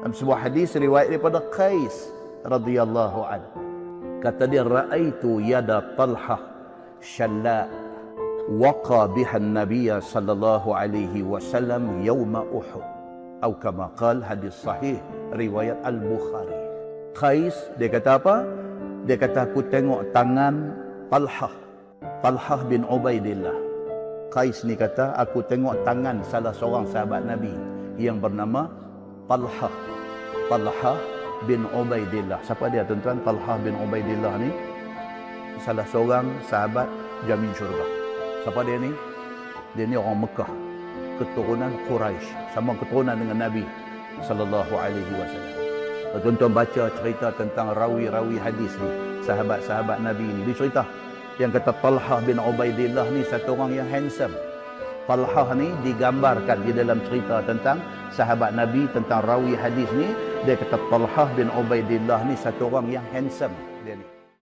Dalam sebuah hadis riwayat daripada Qais radhiyallahu an. Kata dia, "Ra'aitu yada Talhah syalla waqa biha an-nabiy sallallahu alaihi wasallam yauma Uhud." Atau kama qala, hadis sahih riwayat Al-Bukhari. Qais dia kata apa? Dia kata, aku tengok tangan Talhah bin Ubaidillah. Qais ni kata, aku tengok tangan salah seorang sahabat Nabi yang bernama Talhah bin Ubaidillah. Siapa dia tuan-tuan? Talhah bin Ubaidillah ni salah seorang sahabat jamin syurga. Siapa dia ni? Dia ni orang Mekah, keturunan Quraisy, sama keturunan dengan Nabi sallallahu alaihi wasallam. Tuan-tuan baca cerita tentang rawi-rawi hadis ni, sahabat-sahabat Nabi ni, dia cerita yang kata Talhah bin Ubaidillah ni satu orang yang handsome. Talhah ni digambarkan di dalam cerita tentang sahabat Nabi, tentang rawi hadis ni, dia kata Talhah bin Ubaidillah ni satu orang yang handsome dia ni.